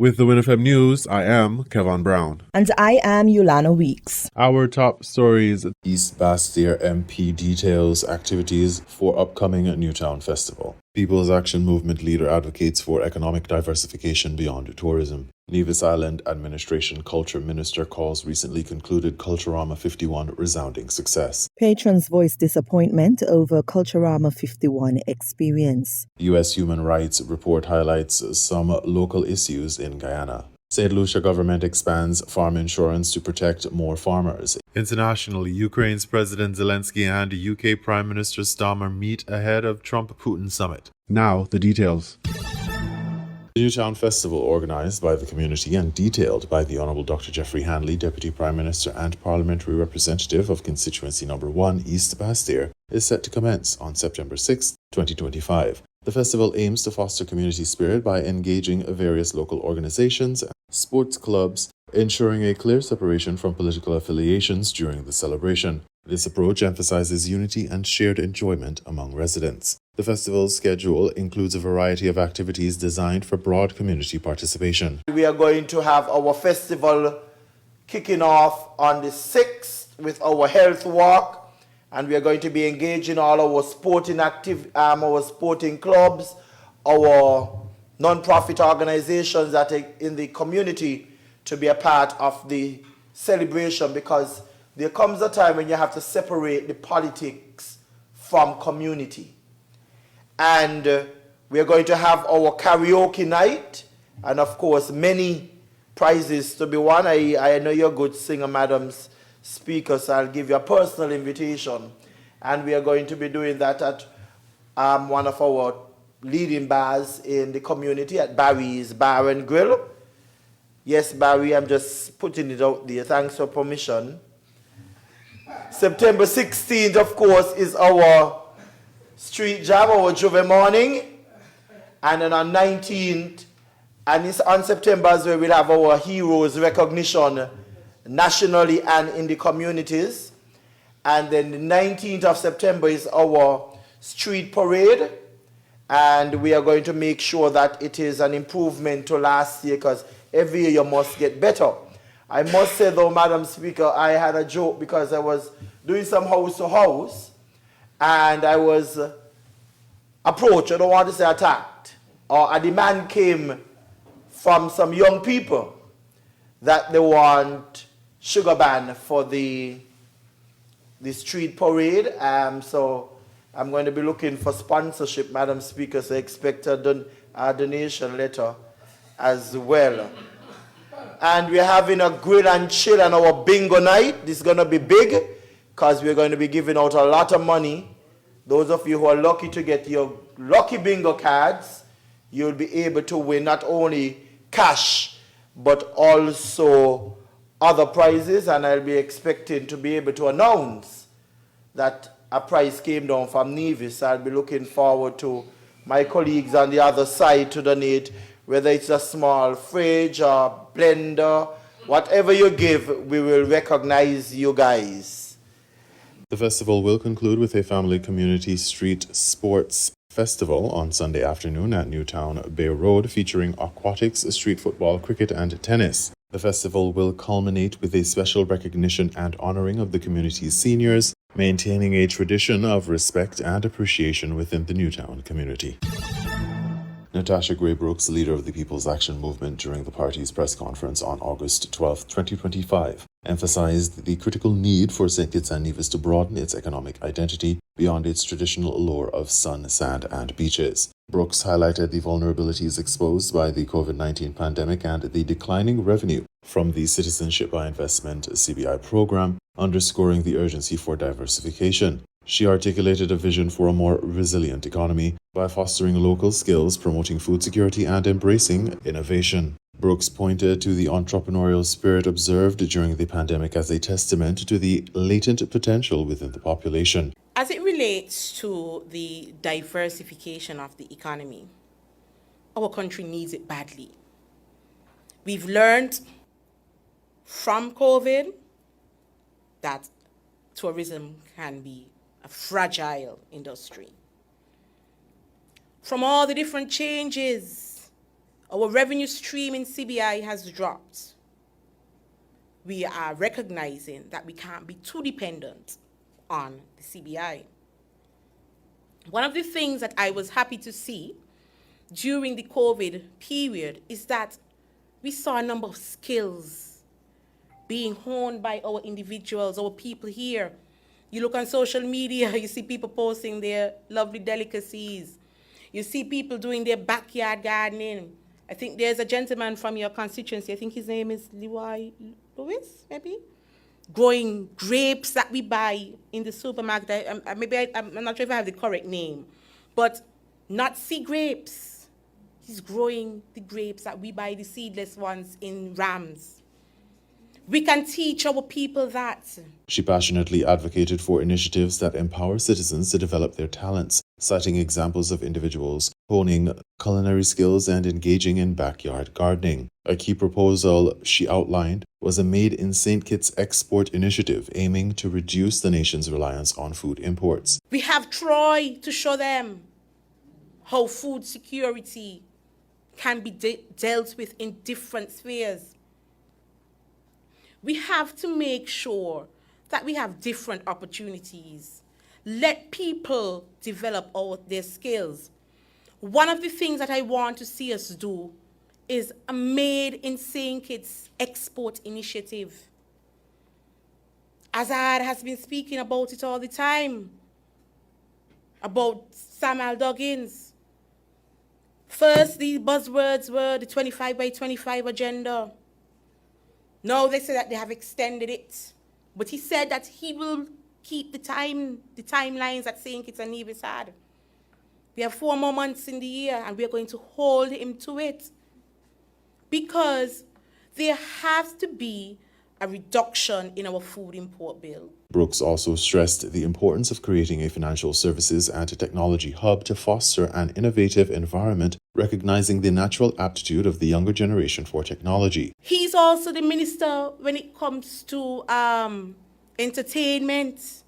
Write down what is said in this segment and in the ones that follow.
With the WINN FM News, I am Kevin Brown. And I am Yolana Weeks. Our top stories. East Bastyr MP details activities for upcoming Newtown Festival. People's Action Movement leader advocates for economic diversification beyond tourism. Nevis Island Administration Culture Minister calls recently concluded Culturama 51 resounding success. Patrons voice disappointment over Culturama 51 experience. U.S. Human Rights Report highlights some local issues in Guyana. St. Lucia government expands farm insurance to protect more farmers. Internationally, Ukraine's President Zelensky and UK Prime Minister Starmer meet ahead of Trump-Putin summit. Now, the details. The Newtown Festival, organised by the community and detailed by the Honourable Dr. Geoffrey Hanley, Deputy Prime Minister and Parliamentary Representative of Constituency No. 1, East Bastyr, is set to commence on September 6, 2025. The festival aims to foster community spirit by engaging various local organisations and sports clubs, ensuring a clear separation from political affiliations during the celebration. This approach emphasises unity and shared enjoyment among residents. The festival's schedule includes a variety of activities designed for broad community participation. We are going to have our festival kicking off on the 6th with our health walk, and we are going to be engaging all our our sporting clubs, our non-profit organizations that are in the community to be a part of the celebration, because there comes a time when you have to separate the politics from community. And we are going to have our karaoke night, and of course many prizes to be won. I know you're a good singer, Madam's Speaker, so I'll give you a personal invitation. And we are going to be doing that at one of our leading bars in the community, at Barry's Bar and Grill. Yes, Barry, I'm just putting it out there. Thanks for permission. September 16th, of course, is our street jam, our Juve morning. And then on 19th, and it's on September as well, we'll have our heroes recognition nationally and in the communities. And then the 19th of September is our street parade. And we are going to make sure that it is an improvement to last year, because every year you must get better. I must say though, Madam Speaker, I had a joke because I was doing some house to house and I was approached, I don't want to say attacked, or a demand came from some young people that they want sugar ban for the street parade. So I'm going to be looking for sponsorship, Madam Speaker, so expect a donation letter as well. And we're having a grill and chill and our bingo night. This is going to be big because we're going to be giving out a lot of money. Those of you who are lucky to get your lucky bingo cards, you'll be able to win not only cash, but also other prizes. And I'll be expecting to be able to announce that a prize came down from Nevis. I'll be looking forward to my colleagues on the other side to donate, whether it's a small fridge or blender, whatever you give, we will recognize you guys. The festival will conclude with a family community street sports festival on Sunday afternoon at Newtown Bay Road, featuring aquatics, street football, cricket and tennis. The festival will culminate with a special recognition and honoring of the community's seniors, maintaining a tradition of respect and appreciation within the Newtown community. Natasha Gray Brooks, leader of the People's Action Movement, during the party's press conference on August 12, 2025, emphasized the critical need for St. Kitts and Nevis to broaden its economic identity beyond its traditional allure of sun, sand, and beaches. Brooks highlighted the vulnerabilities exposed by the COVID-19 pandemic and the declining revenue from the Citizenship by Investment CBI program, underscoring the urgency for diversification. She articulated a vision for a more resilient economy by fostering local skills, promoting food security, and embracing innovation. Brooks pointed to the entrepreneurial spirit observed during the pandemic as a testament to the latent potential within the population. As it relates to the diversification of the economy, our country needs it badly. We've learned from COVID that tourism can be a fragile industry. From all the different changes Our revenue stream in CBI has dropped. We are recognizing that we can't be too dependent on the CBI. One of the things that I was happy to see during the COVID period is that we saw a number of skills being honed by our individuals, our people here. You look on social media, you see people posting their lovely delicacies. You see people doing their backyard gardening. I think there's a gentleman from your constituency, I think his name is Lewis, maybe? Growing grapes that we buy in the supermarket. I'm not sure if I have the correct name, but not sea grapes. He's growing the grapes that we buy, the seedless ones, in rams. We can teach our people that. She passionately advocated for initiatives that empower citizens to develop their talents, citing examples of individuals honing culinary skills and engaging in backyard gardening. A key proposal she outlined was a Made in St. Kitts export initiative aiming to reduce the nation's reliance on food imports. We have Troy to show them how food security can be dealt with in different spheres. We have to make sure that we have different opportunities. Let people develop their skills. One of the things that I want to see us do is a Made in St. Kitts export initiative. Azad has been speaking about it all the time, about Samuel Duggins. First, the buzzwords were the 25 by 25 agenda. Now they say that they have extended it. But he said that he will keep the timelines that St. Kitts and Nevis had. We have 4 more months in the year, and we are going to hold him to it. Because there has to be a reduction in our food import bill. Brooks also stressed the importance of creating a financial services and technology hub to foster an innovative environment, recognizing the natural aptitude of the younger generation for technology. He's also the minister when it comes to entertainment.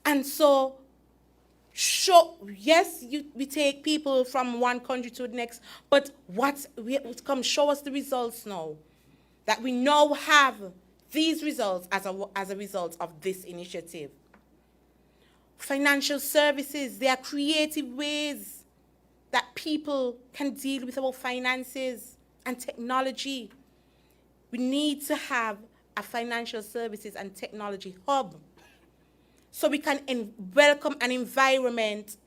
And so, yes, we take people from one country to the next, but show us the results now. That we now have these results as a result of this initiative. Financial services, there are creative ways that people can deal with our finances and technology. We need to have a financial services and technology hub so we can welcome an environment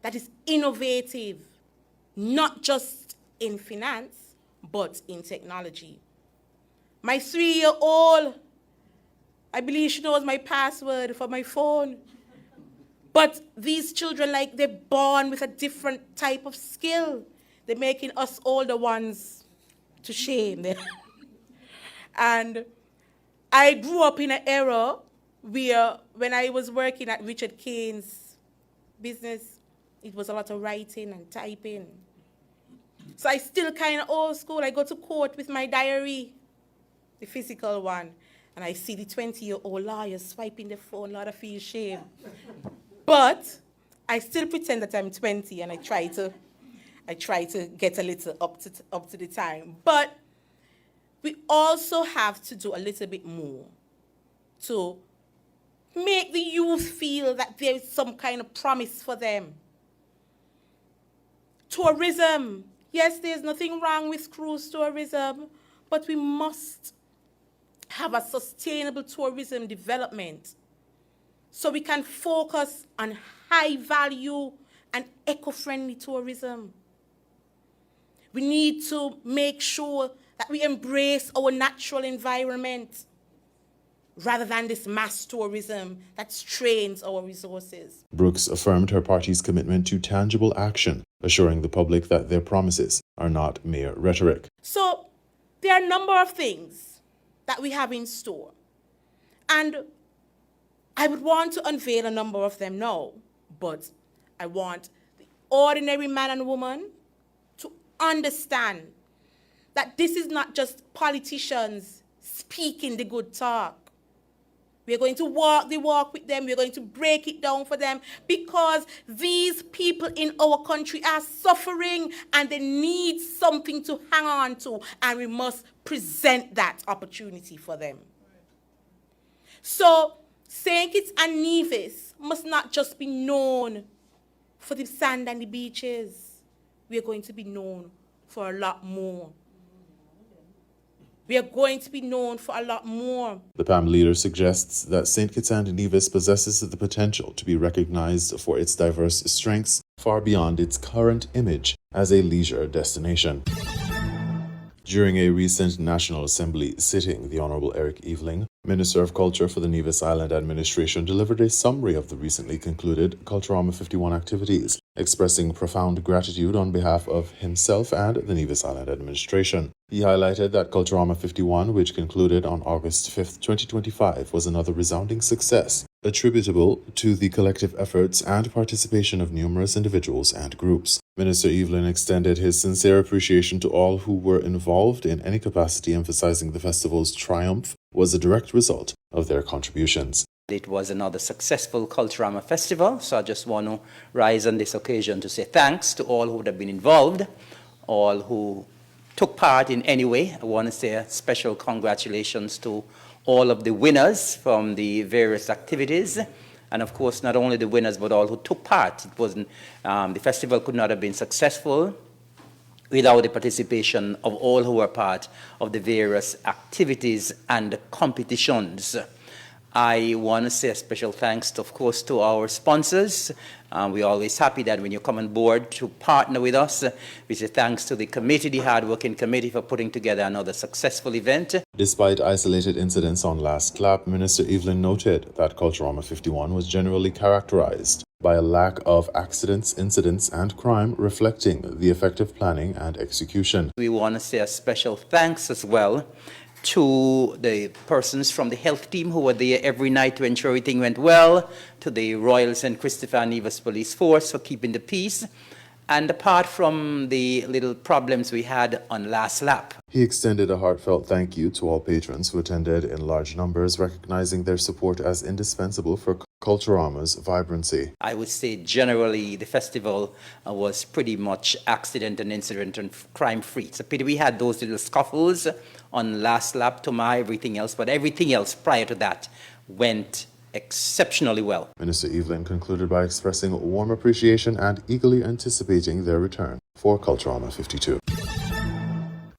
that is innovative, not just in finance, but in technology. My 3-year-old, I believe she knows my password for my phone. But these children, they're born with a different type of skill. They're making us older ones to shame. And I grew up in an era where, when I was working at Richard Kane's business, it was a lot of writing and typing. So I still kind of old school. I go to court with my diary, the physical one, and I see the 20-year-old lawyer swiping the phone. Lord, I feel shame. But I still pretend that I'm 20, and I try to get a little up to the time. But we also have to do a little bit more to make the youth feel that there is some kind of promise for them. Tourism. Yes, there's nothing wrong with cruise tourism, but we must have a sustainable tourism development so we can focus on high-value and eco-friendly tourism. We need to make sure that we embrace our natural environment rather than this mass tourism that strains our resources. Brooks affirmed her party's commitment to tangible action, assuring the public that their promises are not mere rhetoric. So there are a number of things that we have in store. And I would want to unveil a number of them now, but I want the ordinary man and woman to understand that this is not just politicians speaking the good talk. We're going to walk the walk with them. We're going to break it down for them because these people in our country are suffering and they need something to hang on to, and we must present that opportunity for them. So, St. Kitts and Nevis must not just be known for the sand and the beaches. We are going to be known for a lot more. We are going to be known for a lot more. The PAM leader suggests that St. Kitts and Nevis possesses the potential to be recognized for its diverse strengths far beyond its current image as a leisure destination. During a recent National Assembly sitting, the Honourable Eric Eveling, Minister of Culture for the Nevis Island Administration, delivered a summary of the recently concluded Culturama 51 activities, expressing profound gratitude on behalf of himself and the Nevis Island Administration. He highlighted that Culturama 51, which concluded on August 5, 2025, was another resounding success, attributable to the collective efforts and participation of numerous individuals and groups. Minister Evelyn extended his sincere appreciation to all who were involved in any capacity, emphasizing the festival's triumph was a direct result of their contributions. It was another successful Culturama festival, so I just want to rise on this occasion to say thanks to all who would have been involved, all who took part in any way. I want to say a special congratulations to all of the winners from the various activities. And of course, not only the winners, but all who took part. It wasn't, the festival could not have been successful without the participation of all who were part of the various activities and competitions. I want to say a special thanks, of course, to our sponsors. We're always happy that when you come on board to partner with us, we say thanks to the committee, the hard-working committee, for putting together another successful event. Despite isolated incidents on Last Clap, Minister Evelyn noted that Culturama 51 was generally characterized by a lack of accidents, incidents, and crime, reflecting the effective planning and execution. We want to say a special thanks as well to the persons from the health team who were there every night to ensure everything went well, to the Royal St. Christopher and Nevis Police Force for keeping the peace, and apart from the little problems we had on Last Lap. He extended a heartfelt thank you to all patrons who attended in large numbers, recognizing their support as indispensable for Culturama's vibrancy. I would say generally the festival was pretty much accident and incident and crime-free. It's a pity we had those little scuffles on Last Lap to everything else, but everything else prior to that went exceptionally well. Minister Evelyn concluded by expressing warm appreciation and eagerly anticipating their return for Culturama 52.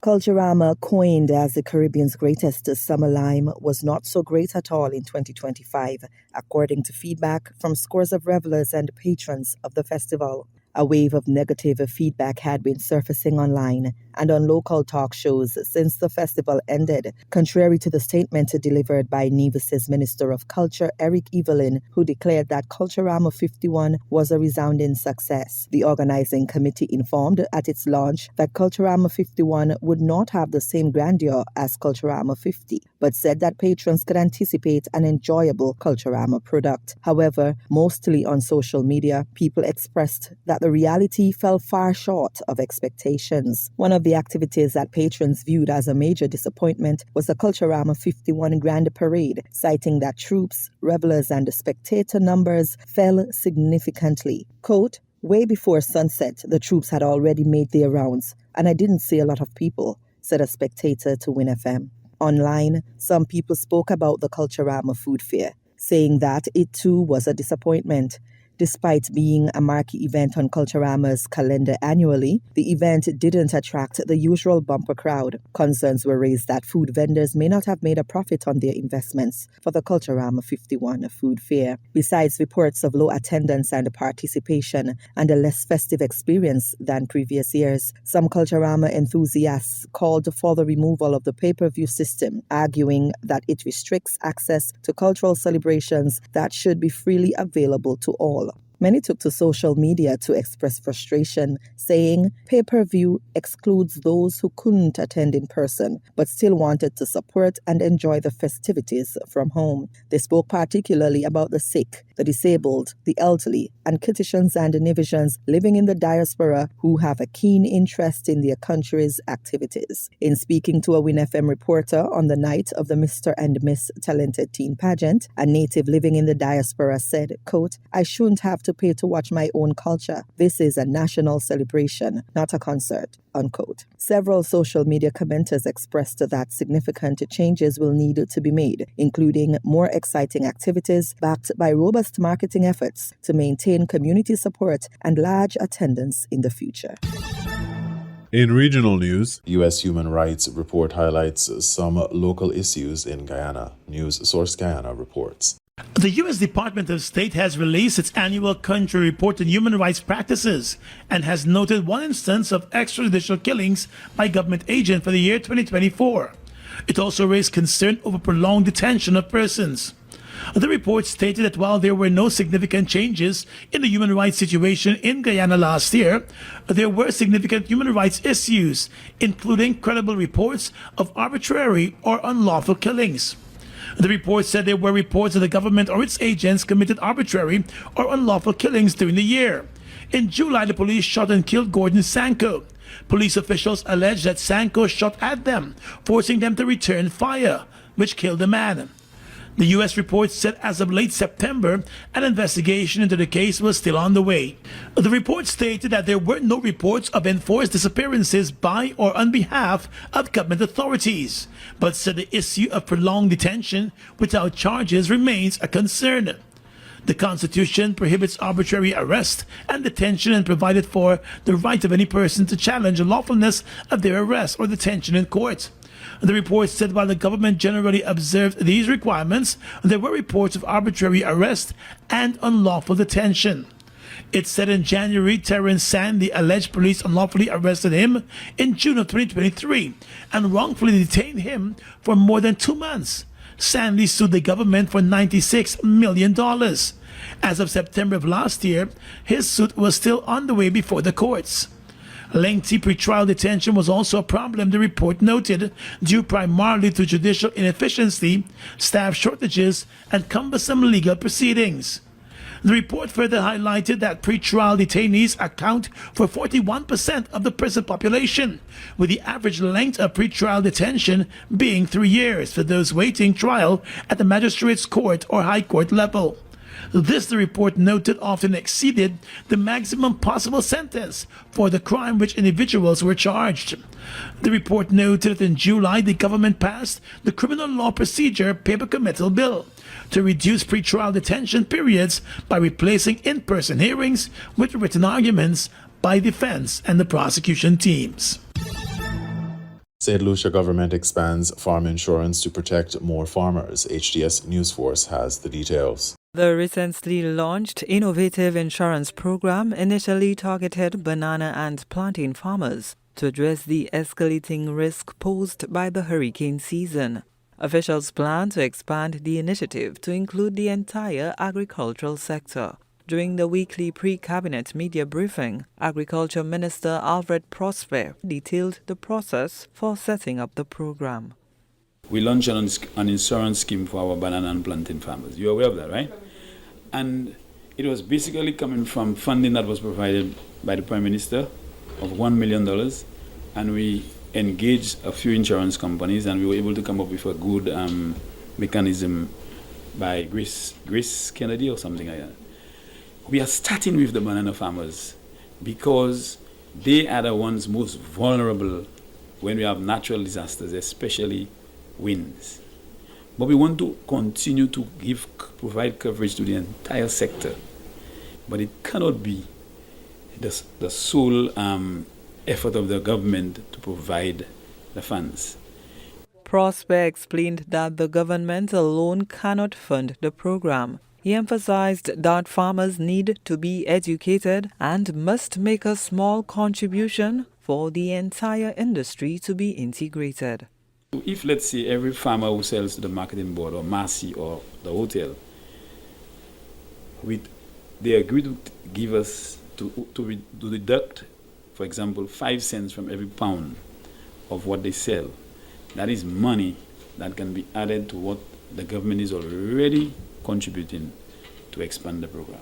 Culturama, coined as the Caribbean's greatest summer lime, was not so great at all in 2025, according to feedback from scores of revelers and patrons of the festival. A wave of negative feedback had been surfacing online and on local talk shows since the festival ended, contrary to the statement delivered by Nevis's Minister of Culture, Eric Evelyn, who declared that Culturama 51 was a resounding success. The organizing committee informed at its launch that Culturama 51 would not have the same grandeur as Culturama 50, but said that patrons could anticipate an enjoyable Culturama product. However, mostly on social media, people expressed that the reality fell far short of expectations. One of the activities that patrons viewed as a major disappointment was the Culturama 51 Grand Parade, citing that troops, revelers, and spectator numbers fell significantly. Quote, "Way before sunset, the troops had already made their rounds, and I didn't see a lot of people," said a spectator to WINN FM. Online, some people spoke about the Culturama food fair, saying that it too was a disappointment. Despite being a marquee event on Culturama's calendar annually, the event didn't attract the usual bumper crowd. Concerns were raised that food vendors may not have made a profit on their investments for the Culturama 51 food fair. Besides reports of low attendance and participation and a less festive experience than previous years, some Culturama enthusiasts called for the removal of the pay-per-view system, arguing that it restricts access to cultural celebrations that should be freely available to all. Many took to social media to express frustration, saying pay-per-view excludes those who couldn't attend in person but still wanted to support and enjoy the festivities from home. They spoke particularly about the sick, the disabled, the elderly, and Kittitians and Nivisians living in the diaspora who have a keen interest in their country's activities. In speaking to a WINN FM reporter on the night of the Mr. and Miss Talented Teen pageant, a native living in the diaspora said, quote, "I shouldn't have to pay to watch my own culture. This is a national celebration, not a concert," unquote. Several social media commenters expressed that significant changes will need to be made, including more exciting activities backed by robust marketing efforts to maintain community support and large attendance in the future. In regional news, U.S. Human Rights Report highlights some local issues in Guyana. News Source Guyana reports. The U.S. Department of State has released its annual country report on human rights practices and has noted one instance of extrajudicial killings by government agents for the year 2024. It also raised concern over prolonged detention of persons. The report stated that while there were no significant changes in the human rights situation in Guyana last year, there were significant human rights issues, including credible reports of arbitrary or unlawful killings. The report said there were reports that the government or its agents committed arbitrary or unlawful killings during the year. In July, the police shot and killed Gordon Sanko. Police officials alleged that Sanko shot at them, forcing them to return fire, which killed the man. The U.S. report said as of late September, an investigation into the case was still on the way. The report stated that there were no reports of enforced disappearances by or on behalf of government authorities, but said the issue of prolonged detention without charges remains a concern. The Constitution prohibits arbitrary arrest and detention and provided for the right of any person to challenge the lawfulness of their arrest or detention in court. The report said while the government generally observed these requirements, there were reports of arbitrary arrest and unlawful detention. It said in January, Terrence Sandy alleged police unlawfully arrested him in June of 2023 and wrongfully detained him for more than 2 months. Sandy sued the government for $96 million. As of September of last year, his suit was still on the way before the courts. Lengthy pretrial detention was also a problem, the report noted, due primarily to judicial inefficiency, staff shortages, and cumbersome legal proceedings. The report further highlighted that pretrial detainees account for 41% of the prison population, with the average length of pretrial detention being 3 years for those waiting trial at the magistrate's court or high court level. This, the report noted, often exceeded the maximum possible sentence for the crime which individuals were charged. The report noted that in July, the government passed the Criminal Law Procedure Paper Committal Bill to reduce pretrial detention periods by replacing in-person hearings with written arguments by defense and the prosecution teams. St. Lucia government expands farm insurance to protect more farmers. HDS News Force has the details. The recently launched innovative insurance program initially targeted banana and plantain farmers to address the escalating risk posed by the hurricane season. Officials plan to expand the initiative to include the entire agricultural sector. During the weekly pre-cabinet media briefing, Agriculture Minister Alfred Prosper detailed the process for setting up the program. We launched an insurance scheme for our banana and plantain farmers. You're aware of that, right? And it was basically coming from funding that was provided by the Prime Minister of $1 million. And we engaged a few insurance companies and we were able to come up with a good mechanism by Grace Kennedy or something like that. We are starting with the banana farmers because they are the ones most vulnerable when we have natural disasters, especially winds. But we want to continue to provide coverage to the entire sector. But it cannot be the sole effort of the government to provide the funds. Prosper explained that the government alone cannot fund the program. He emphasized that farmers need to be educated and must make a small contribution for the entire industry to be integrated. If, let's say, every farmer who sells to the marketing board or Marcy or the hotel, with they agreed to give us, to deduct, for example, 5 cents from every pound of what they sell. That is money that can be added to what the government is already contributing to expand the program.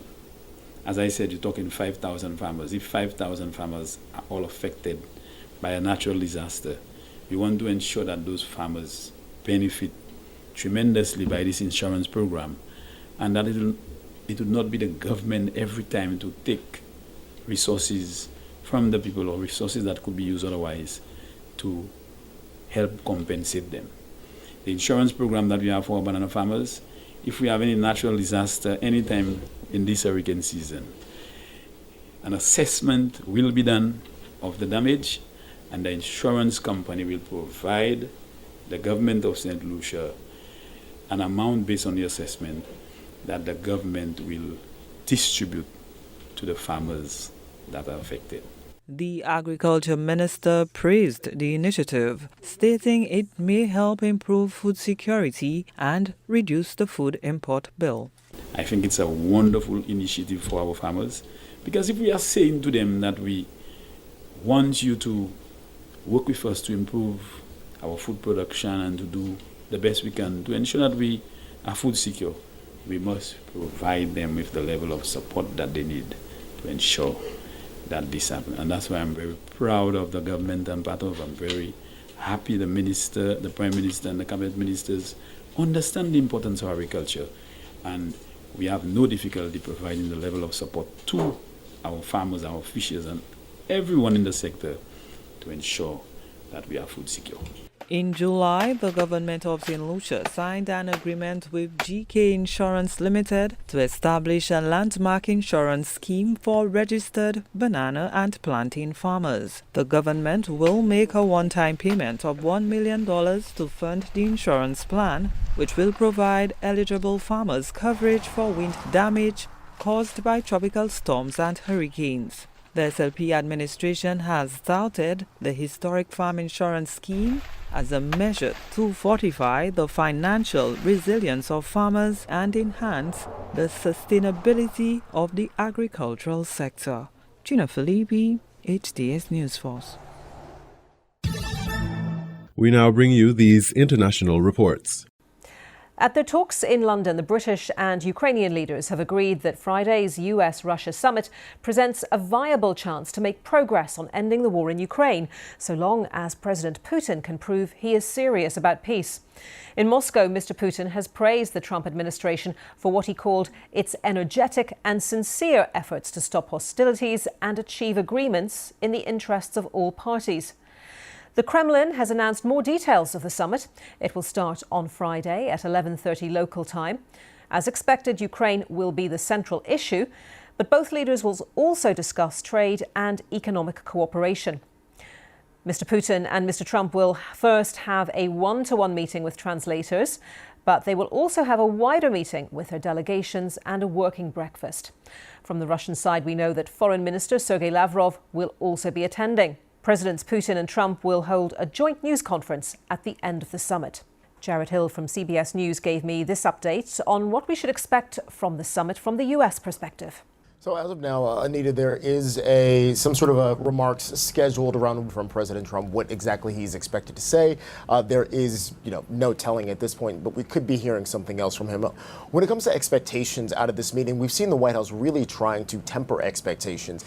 As I said, you're talking 5,000 farmers. If 5,000 farmers are all affected by a natural disaster, we want to ensure that those farmers benefit tremendously by this insurance program, and that it would not be the government every time to take resources from the people or resources that could be used otherwise to help compensate them. The insurance program that we have for banana farmers, if we have any natural disaster anytime in this hurricane season, an assessment will be done of the damage, and the insurance company will provide the government of St. Lucia an amount based on the assessment that the government will distribute to the farmers that are affected. The Agriculture Minister praised the initiative, stating it may help improve food security and reduce the food import bill. I think it's a wonderful initiative for our farmers, because if we are saying to them that we want you to work with us to improve our food production and to do the best we can to ensure that we are food secure, we must provide them with the level of support that they need to ensure that this happens. And that's why I'm very proud of the government I'm part of. I'm very happy the minister, the prime minister and the cabinet ministers understand the importance of agriculture, and we have no difficulty providing the level of support to our farmers, our fishers and everyone in the sector to ensure that we are food secure. In July, the government of St. Lucia signed an agreement with GK Insurance Limited to establish a landmark insurance scheme for registered banana and plantain farmers. The government will make a one-time payment of $1 million to fund the insurance plan, which will provide eligible farmers coverage for wind damage caused by tropical storms and hurricanes. The SLP administration has touted the historic farm insurance scheme as a measure to fortify the financial resilience of farmers and enhance the sustainability of the agricultural sector. Gina Filippi, HDS News Force. We now bring you these international reports. At their talks in London, the British and Ukrainian leaders have agreed that Friday's US-Russia summit presents a viable chance to make progress on ending the war in Ukraine, so long as President Putin can prove he is serious about peace. In Moscow, Mr. Putin has praised the Trump administration for what he called its energetic and sincere efforts to stop hostilities and achieve agreements in the interests of all parties. The Kremlin has announced more details of the summit. It will start on Friday at 11:30 local time. As expected, Ukraine will be the central issue, but both leaders will also discuss trade and economic cooperation. Mr. Putin and Mr. Trump will first have a one-to-one meeting with translators, but they will also have a wider meeting with their delegations and a working breakfast. From the Russian side, we know that Foreign Minister Sergei Lavrov will also be attending. Presidents Putin and Trump will hold a joint news conference at the end of the summit. Jared Hill from CBS News gave me this update on what we should expect from the summit from the US perspective. So as of now, Anita, there is some sort of a remarks scheduled around from President Trump, what exactly he's expected to say. There is, no telling at this point, but we could be hearing something else from him. When it comes to expectations out of this meeting, we've seen the White House really trying to temper expectations,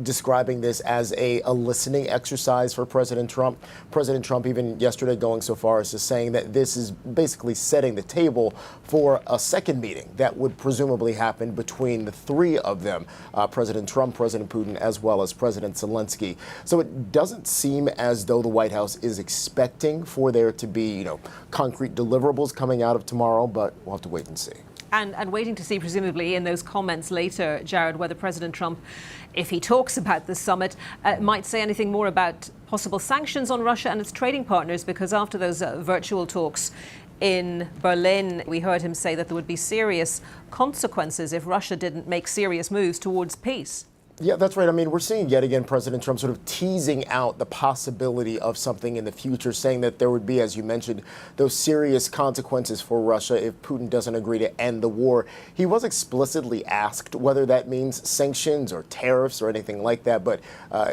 describing this as a listening exercise for President Trump. President Trump even yesterday going so far as to saying that this is basically setting the table for a second meeting that would presumably happen between the three of them. President Trump, President Putin, as well as President Zelensky. So it doesn't seem as though the White House is expecting for there to be, concrete deliverables coming out of tomorrow, but we'll have to wait and see. And waiting to see, presumably, in those comments later, Jared, whether President Trump, if he talks about the summit, might say anything more about possible sanctions on Russia and its trading partners, because after those virtual talks in Berlin, we heard him say that there would be serious consequences if Russia didn't make serious moves towards peace. Yeah, that's right. I mean, we're seeing yet again President Trump sort of teasing out the possibility of something in the future, saying that there would be, as you mentioned, those serious consequences for Russia if Putin doesn't agree to end the war. He was explicitly asked whether that means sanctions or tariffs or anything like that, but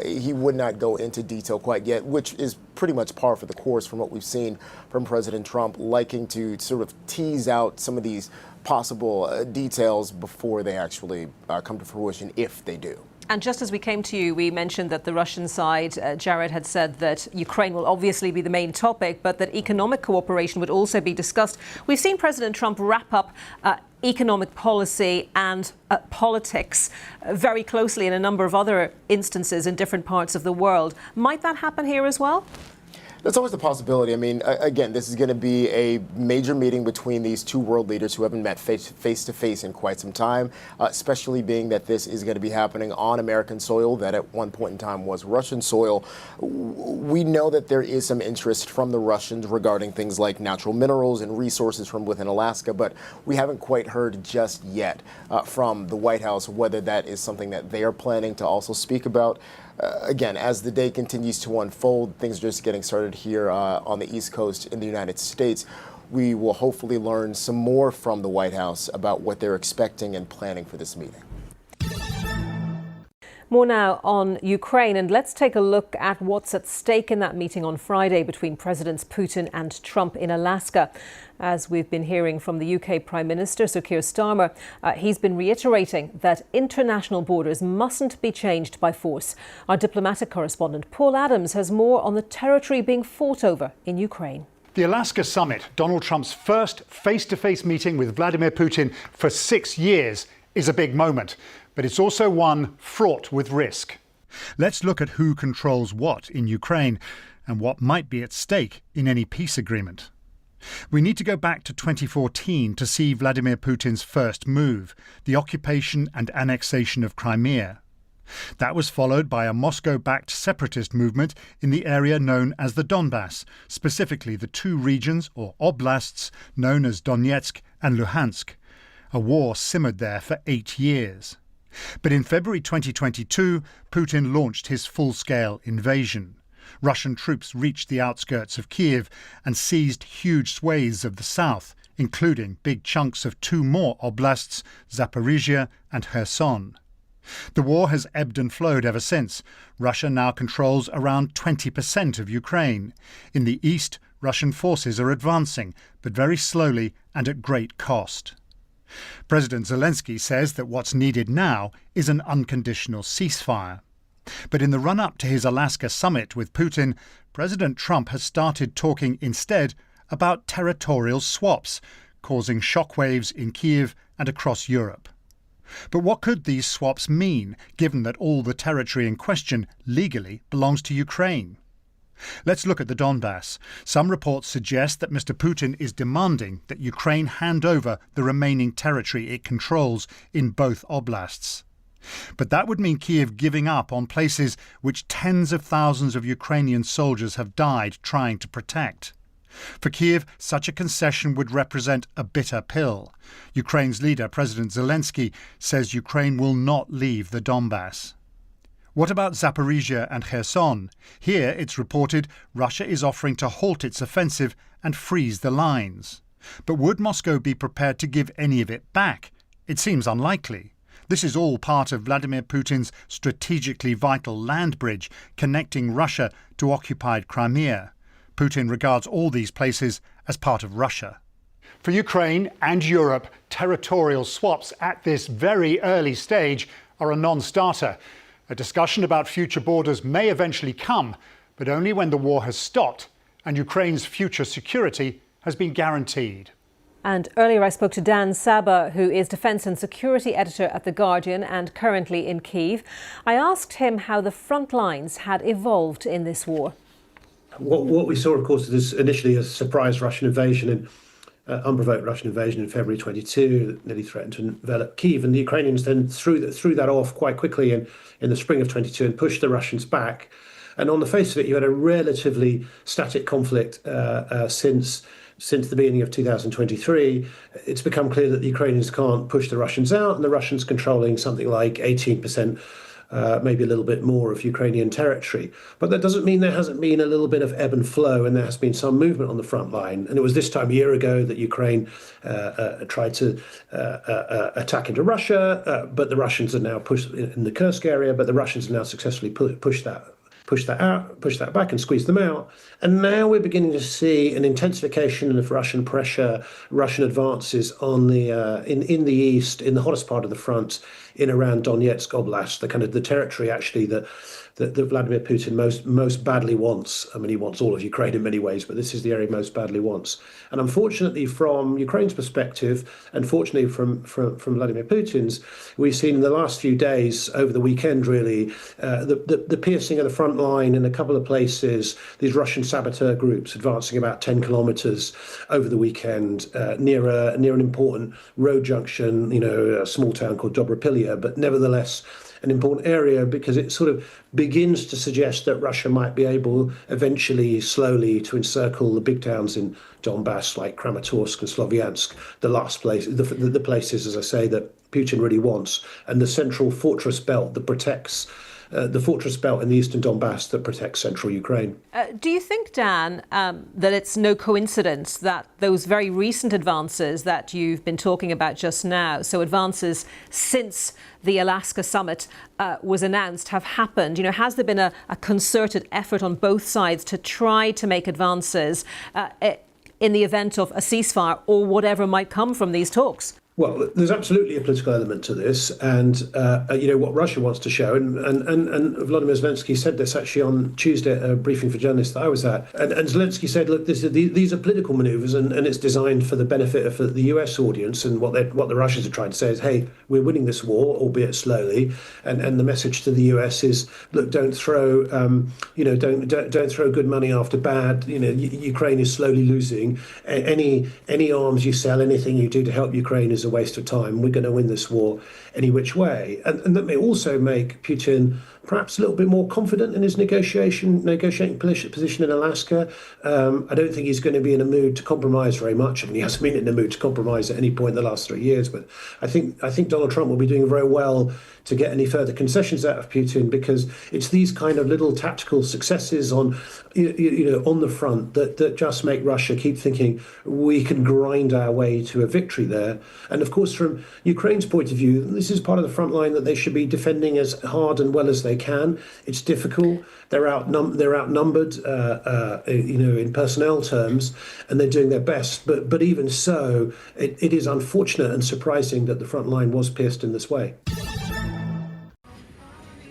he would not go into detail quite yet, which is pretty much par for the course from what we've seen from President Trump, liking to sort of tease out some of these possible details before they actually come to fruition, if they do. And just as we came to you, we mentioned that the Russian side, Jared, had said that Ukraine will obviously be the main topic, but that economic cooperation would also be discussed. We've seen President Trump wrap up economic policy and politics very closely in a number of other instances in different parts of the world. Might that happen here as well? That's always the possibility. I mean, again, this is going to be a major meeting between these two world leaders who haven't met face to face in quite some time, especially being that this is going to be happening on American soil that at one point in time was Russian soil. We know that there is some interest from the Russians regarding things like natural minerals and resources from within Alaska, but we haven't quite heard just yet from the White House whether that is something that they are planning to also speak about. Again, as the day continues to unfold, things are just getting started here on the East Coast in the United States. We will hopefully learn some more from the White House about what they're expecting and planning for this meeting. More now on Ukraine, and let's take a look at what's at stake in that meeting on Friday between Presidents Putin and Trump in Alaska. As we've been hearing from the UK Prime Minister, Sir Keir Starmer, he's been reiterating that international borders mustn't be changed by force. Our diplomatic correspondent Paul Adams has more on the territory being fought over in Ukraine. The Alaska summit, Donald Trump's first face-to-face meeting with Vladimir Putin for 6 years, is a big moment. But it's also one fraught with risk. Let's look at who controls what in Ukraine and what might be at stake in any peace agreement. We need to go back to 2014 to see Vladimir Putin's first move, the occupation and annexation of Crimea. That was followed by a Moscow-backed separatist movement in the area known as the Donbass, specifically the two regions or oblasts known as Donetsk and Luhansk. A war simmered there for 8 years. But in February 2022, Putin launched his full-scale invasion. Russian troops reached the outskirts of Kiev and seized huge swathes of the south, including big chunks of two more oblasts, Zaporizhia and Kherson. The war has ebbed and flowed ever since. Russia now controls around 20% of Ukraine. In the east, Russian forces are advancing, but very slowly and at great cost. President Zelensky says that what's needed now is an unconditional ceasefire. But in the run-up to his Alaska summit with Putin, President Trump has started talking instead about territorial swaps, causing shockwaves in Kyiv and across Europe. But what could these swaps mean, given that all the territory in question legally belongs to Ukraine? Let's look at the Donbass. Some reports suggest that Mr. Putin is demanding that Ukraine hand over the remaining territory it controls in both oblasts. But that would mean Kyiv giving up on places which tens of thousands of Ukrainian soldiers have died trying to protect. For Kyiv, such a concession would represent a bitter pill. Ukraine's leader, President Zelensky, says Ukraine will not leave the Donbass. What about Zaporizhia and Kherson? Here, it's reported, Russia is offering to halt its offensive and freeze the lines. But would Moscow be prepared to give any of it back? It seems unlikely. This is all part of Vladimir Putin's strategically vital land bridge connecting Russia to occupied Crimea. Putin regards all these places as part of Russia. For Ukraine and Europe, territorial swaps at this very early stage are a non-starter. A discussion about future borders may eventually come, but only when the war has stopped and Ukraine's future security has been guaranteed. And earlier I spoke to Dan Saba, who is Defence and Security Editor at The Guardian and currently in Kyiv. I asked him how the front lines had evolved in this war. What we saw, of course, is initially a surprise Russian invasion and unprovoked Russian invasion in February 22 that nearly threatened to envelop Kyiv. And the Ukrainians then threw that off quite quickly in the spring of 22 and pushed the Russians back. And on the face of it, you had a relatively static conflict since the beginning of 2023. It's become clear that the Ukrainians can't push the Russians out, and the Russians controlling something like 18% maybe a little bit more of Ukrainian territory. But that doesn't mean there hasn't been a little bit of ebb and flow, and there has been some movement on the front line. And it was this time a year ago that Ukraine tried to attack into Russia, but the Russians are now pushed in the Kursk area, but the Russians have now successfully pushed that back and squeezed them out. And now we're beginning to see an intensification of Russian pressure, Russian advances on the in the east, in the hottest part of the front, in around Donetsk Oblast, the territory actually that Vladimir Putin most badly wants. I mean, he wants all of Ukraine in many ways, but this is the area he most badly wants. And unfortunately, from Ukraine's perspective, and fortunately from Vladimir Putin's, we've seen in the last few days, over the weekend really, the piercing of the front line in a couple of places, these Russian saboteur groups advancing about 10 kilometers over the weekend near an important road junction, a small town called Dobropilia, but nevertheless an important area because it sort of begins to suggest that Russia might be able eventually, slowly, to encircle the big towns in Donbass like Kramatorsk and Sloviansk, the places, as I say, that Putin really wants, and the central fortress belt that protects the fortress belt in the eastern Donbass that protects central Ukraine. Do you think, Dan, that it's no coincidence that those very recent advances that you've been talking about just now, so advances since the Alaska summit was announced, have happened? Has there been a concerted effort on both sides to try to make advances in the event of a ceasefire or whatever might come from these talks? Well, there's absolutely a political element to this, and what Russia wants to show, and Vladimir Zelensky said this actually on Tuesday at a briefing for journalists that I was at, and Zelensky said, look, these are political manoeuvres, and it's designed for the benefit of the US audience, and what the Russians are trying to say is, hey, we're winning this war, albeit slowly, and the message to the US is, look, don't throw don't throw good money after bad. Ukraine is slowly losing. Any arms you sell, anything you do to help Ukraine is a waste of time. We're going to win this war any which way. And that may also make Putin perhaps a little bit more confident in his negotiating position in Alaska. I don't think he's going to be in a mood to compromise very much. I mean, he hasn't been in a mood to compromise at any point in the last 3 years. But I think Donald Trump will be doing very well to get any further concessions out of Putin, because it's these kind of little tactical successes on the front that just make Russia keep thinking we can grind our way to a victory there. And of course, from Ukraine's point of view, this is part of the front line that they should be defending as hard and well as they can. It's difficult. They're outnumbered, in personnel terms, and they're doing their best. But even so, it is unfortunate and surprising that the front line was pierced in this way.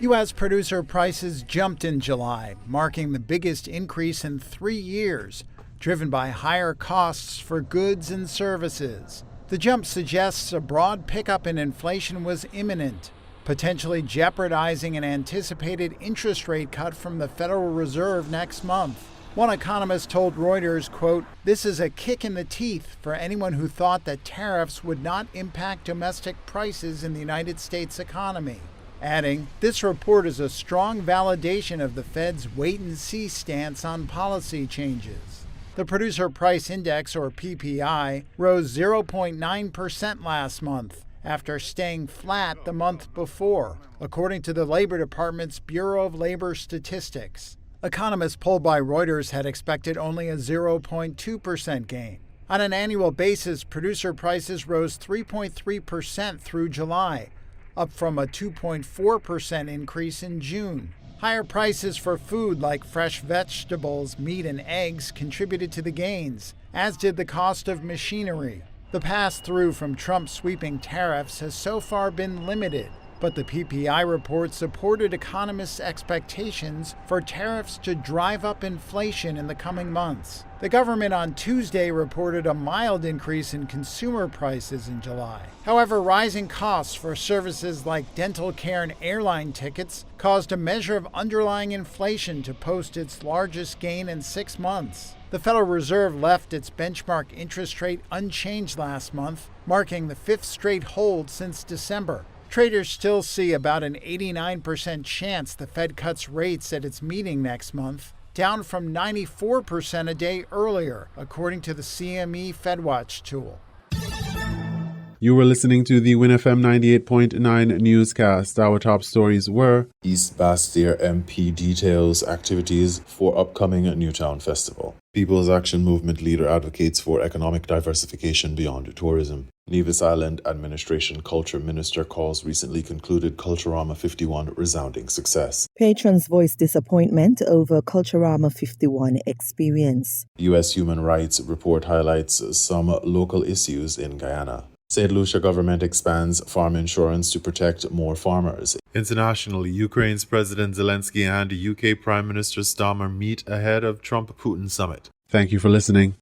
U.S. producer prices jumped in July, marking the biggest increase in 3 years, driven by higher costs for goods and services. The jump suggests a broad pickup in inflation was imminent, potentially jeopardizing an anticipated interest rate cut from the Federal Reserve next month. One economist told Reuters, quote, "This is a kick in the teeth for anyone who thought that tariffs would not impact domestic prices in the United States economy." Adding, "This report is a strong validation of the Fed's wait-and-see stance on policy changes." The Producer Price Index, or PPI, rose 0.9% last month, after staying flat the month before, according to the Labor Department's Bureau of Labor Statistics. Economists polled by Reuters had expected only a 0.2% gain. On an annual basis, producer prices rose 3.3% through July, up from a 2.4% increase in June. Higher prices for food like fresh vegetables, meat, and eggs contributed to the gains, as did the cost of machinery. The pass-through from Trump's sweeping tariffs has so far been limited, but the PPI report supported economists' expectations for tariffs to drive up inflation in the coming months. The government on Tuesday reported a mild increase in consumer prices in July. However, rising costs for services like dental care and airline tickets caused a measure of underlying inflation to post its largest gain in 6 months. The Federal Reserve left its benchmark interest rate unchanged last month, marking the 5th straight hold since December. Traders still see about an 89% chance the Fed cuts rates at its meeting next month, down from 94% a day earlier, according to the CME FedWatch tool. You were listening to the WINN FM 98.9 newscast. Our top stories were East Bastyr MP details activities for upcoming Newtown Festival. People's Action Movement leader advocates for economic diversification beyond tourism. Nevis Island Administration Culture Minister calls recently concluded Culturama 51 resounding success. Patrons voice disappointment over Culturama 51 experience. U.S. Human Rights Report highlights some local issues in Guyana. St. Lucia government expands farm insurance to protect more farmers. Internationally, Ukraine's President Zelensky and UK Prime Minister Starmer meet ahead of Trump-Putin summit. Thank you for listening.